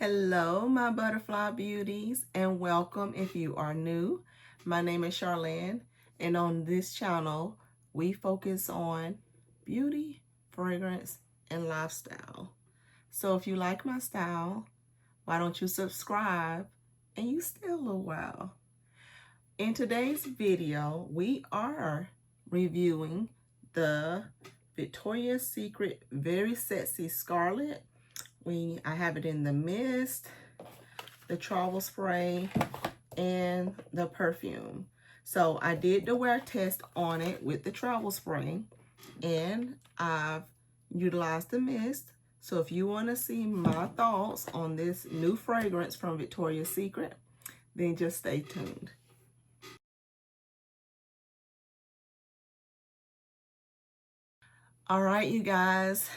Hello, my butterfly beauties, and welcome if you are new. My name is Charlene, and on this channel, we focus on beauty, fragrance, and lifestyle. So if you like my style, why don't you subscribe and you stay a little while. In today's video, we are reviewing the Victoria's Secret Very Sexy Scarlet. I have it in the mist, the travel spray, and the perfume. So I did the wear test on it with the travel spray, and I've utilized the mist. So if you want to see my thoughts on this new fragrance from Victoria's Secret, then just stay tuned. All right, you guys,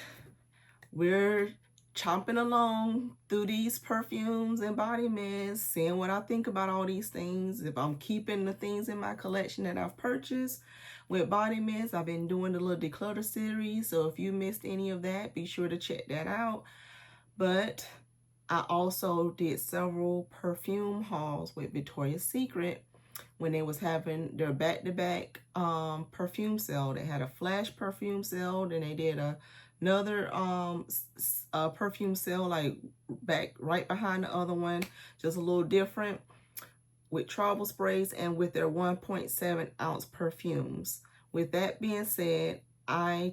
we're chomping along through these perfumes and body mists, seeing what I think about all these things, if I'm keeping the things in my collection that I've purchased. With body mists, I've been doing the little declutter series, so if you missed any of that, be sure to check that out. But I also did several perfume hauls with Victoria's Secret when they was having their back-to-back perfume sale. They had a flash perfume sale, then they did another perfume sale like back right behind the other one, just a little different, with travel sprays and with their 1.7 ounce perfumes. With that being said, I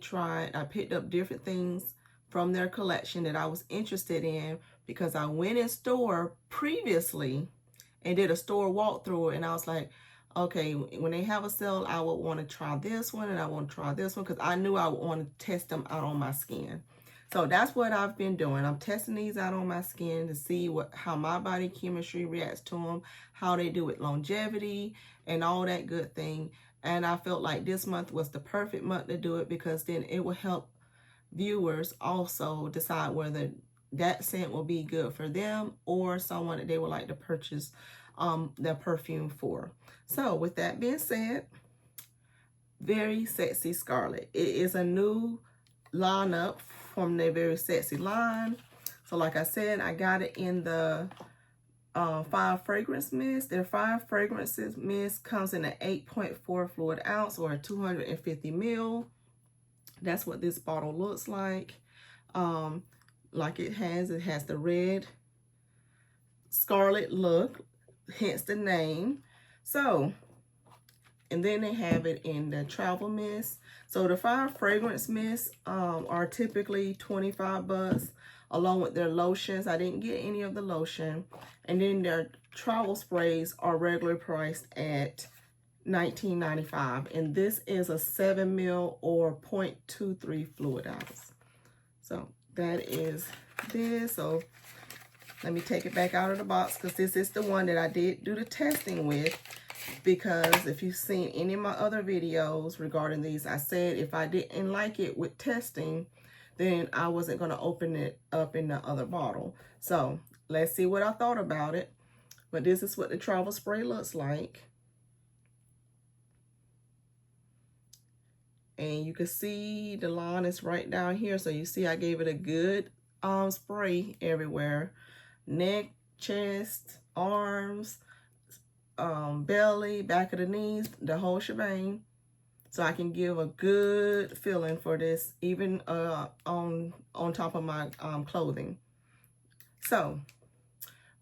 picked up different things from their collection that I was interested in because I went in store previously and did a store walkthrough, and I was like, okay, when they have a sale, I would want to try this one and I want to try this one because I knew I would want to test them out on my skin. So that's what I've been doing. I'm testing these out on my skin to see how my body chemistry reacts to them, how they do with longevity and all that good thing. And I felt like this month was the perfect month to do it because then it will help viewers also decide whether that scent will be good for them or someone that they would like to purchase their perfume for. So with that being said, Very Sexy Scarlet. It is a new lineup from their Very Sexy line. So like I said, I got it in the 5 fragrance mist. Their 5 fragrances mist comes in an 8.4 fluid ounce or a 250 ml. That's what this bottle looks like. Like it has the red scarlet look, hence the name. So, and then they have it in the travel mist. So the 5 fragrance mists are typically 25 bucks along with their lotions. I didn't get any of the lotion. And then their travel sprays are regularly priced at $19.95, and this is a 7 ml or 0.23 fluid ounce. So that is this. So let me take it back out of the box because this is the one that I did do the testing with, because if you've seen any of my other videos regarding these, I said if I didn't like it with testing, then I wasn't going to open it up in the other bottle. So let's see what I thought about it. But this is what the travel spray looks like. And you can see the line is right down here. So you see I gave it a good spray everywhere. Neck, chest, arms, belly, back of the knees, the whole shebang. So I can give a good feeling for this, even on top of my clothing. So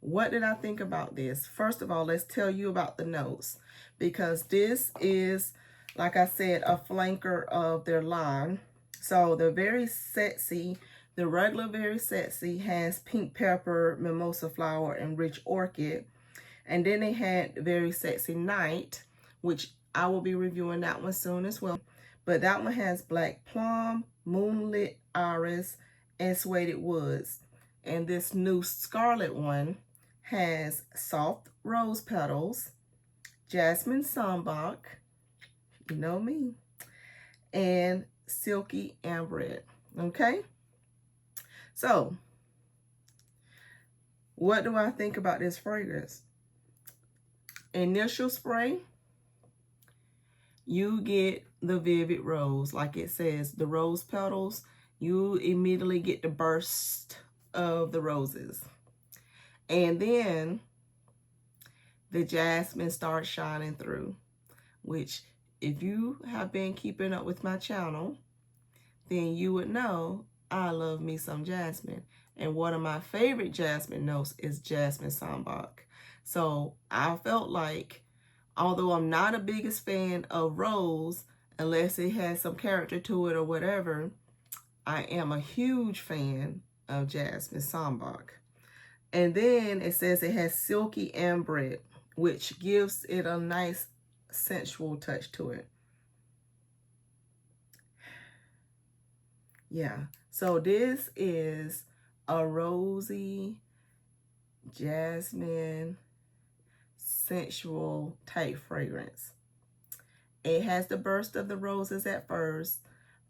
what did I think about this? First of all, let's tell you about the notes, because this is, like I said, a flanker of their line. So the Very Sexy, the regular Very Sexy has pink pepper, mimosa flower, and rich orchid. And then they had Very Sexy Night, which I will be reviewing that one soon as well. But that one has black plum, moonlit iris, and suede woods. And this new Scarlet one has soft rose petals, jasmine sambac, you know me, and silky amber. Okay, so what do I think about this fragrance? Initial spray, you get the vivid rose, like it says, the rose petals. You immediately get the burst of the roses. And then the jasmine starts shining through, which if you have been keeping up with my channel, then you would know I love me some jasmine. And one of my favorite jasmine notes is jasmine sambac. So I felt like, although I'm not a biggest fan of rose, unless it has some character to it or whatever, I am a huge fan of jasmine sambac. And then it says it has silky ambrette, which gives it a nice sensual touch to it. Yeah, so this is a rosy, jasmine, sensual type fragrance. It has the burst of the roses at first,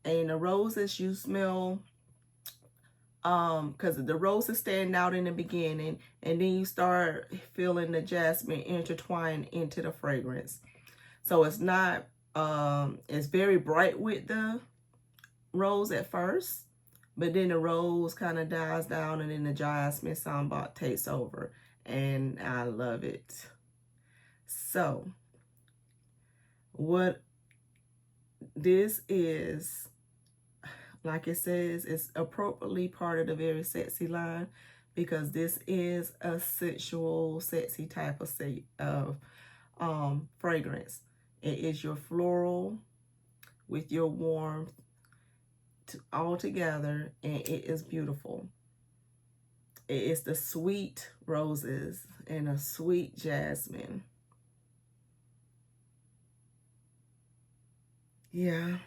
and the roses you smell, because the roses stand out in the beginning, and then you start feeling the jasmine intertwine into the fragrance. So it's not, it's very bright with the rose at first, but then the rose kind of dies down, and then the jasmine sambac takes over, and I love it. So what this is, like it says, it's appropriately part of the Very Sexy line, because this is a sensual, sexy type of fragrance. It is your floral with your warmth all together, and it is beautiful. It is the sweet roses and a sweet jasmine. Yeah,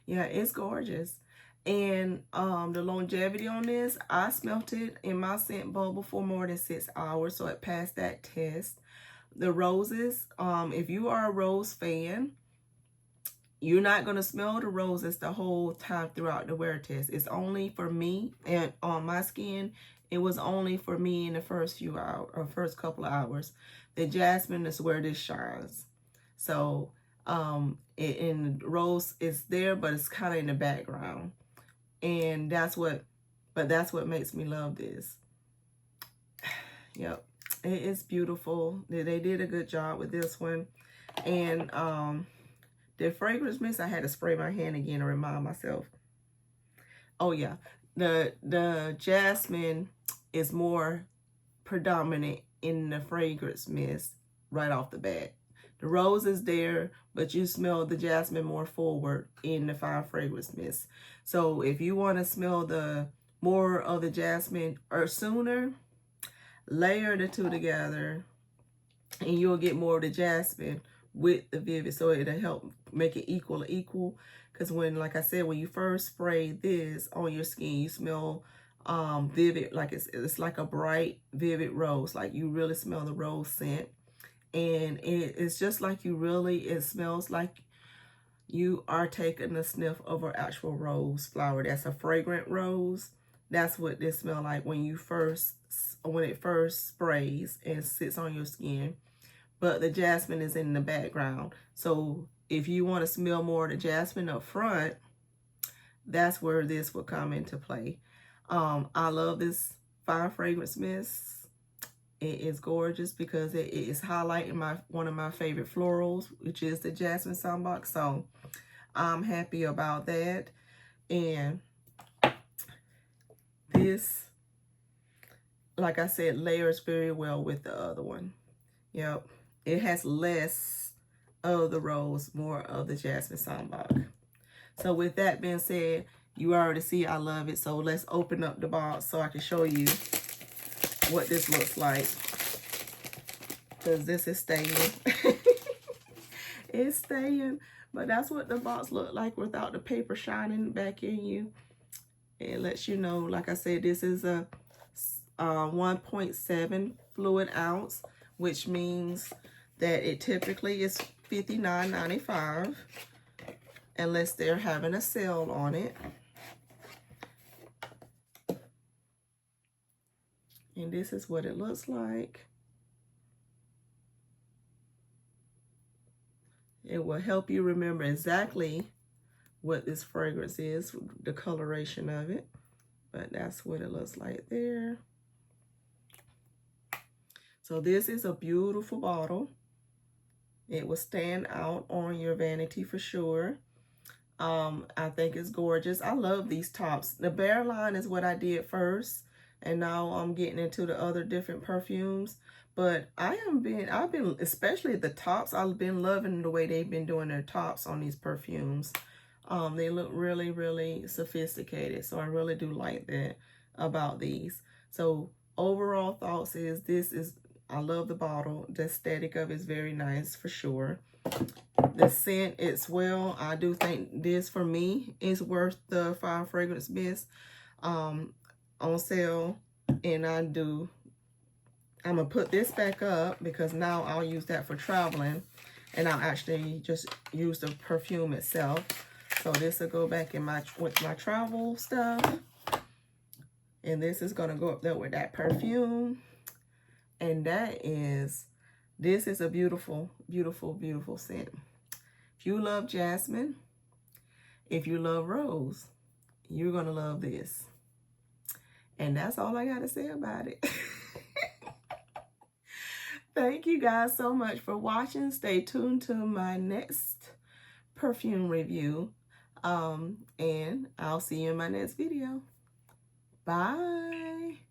it's gorgeous. And the longevity on this, I smelt it in my scent bubble for more than 6 hours, so it passed that test. The roses, if you are a rose fan, you're not going to smell the roses the whole time throughout the wear test. It's only for me, and on my skin, it was only for me in the first few hours, or first couple of hours. The jasmine is where this shines. So, in rose is there, but it's kind of in the background. And that's what makes me love this. Yep, it is beautiful. They did a good job with this one. And, the fragrance mist, I had to spray my hand again to remind myself. Oh yeah, the jasmine is more predominant in the fragrance mist right off the bat. The rose is there, but you smell the jasmine more forward in the fine fragrance mist. So if you want to smell the more of the jasmine or sooner, layer the two together, and you'll get more of the jasmine with the vivid, so it'll help make it equal. Because when, like I said, when you first spray this on your skin, you smell vivid, like it's like a bright vivid rose, like you really smell the rose scent. And it's just like it smells like you are taking a sniff of an actual rose flower. That's a fragrant rose. That's what this smells like when it first sprays and sits on your skin. But the jasmine is in the background. So if you want to smell more of the jasmine up front, that's where this will come into play. I love this fine fragrance mist. It is gorgeous because it is highlighting one of my favorite florals, which is the jasmine sambac. So I'm happy about that. And this, like I said, layers very well with the other one. Yep. It has less of the rose, more of the jasmine sambac. So with that being said, you already see I love it. So let's open up the box so I can show you what this looks like. Because this is staying. It's staying. But that's what the box looked like without the paper shining back in you. It lets you know, like I said, this is a 1.7 fluid ounce, which means that it typically is $59.95 unless they're having a sale on it. And this is what it looks like. It will help you remember exactly what this fragrance is, the coloration of it. But that's what it looks like there. So this is a beautiful bottle. It will stand out on your vanity for sure. I think it's gorgeous. I love these tops. The Bare line is what I did first, and now I'm getting into the other different perfumes. But I've been, especially the tops, I've been loving the way they've been doing their tops on these perfumes. They look really, really sophisticated. So I really do like that about these. So overall thoughts is, I love the bottle. The aesthetic of it is very nice for sure. The scent as well, I do think this for me is worth the 5 fragrance mist on sale. And I'm gonna put this back up because now I'll use that for traveling, and I'll actually just use the perfume itself. So this will go back in with my travel stuff, and this is gonna go up there with that perfume. And this is a beautiful, beautiful, beautiful scent. If you love jasmine, if you love rose, you're gonna love this. And that's all I gotta say about it. Thank you guys so much for watching. Stay tuned to my next perfume review. And I'll see you in my next video. Bye.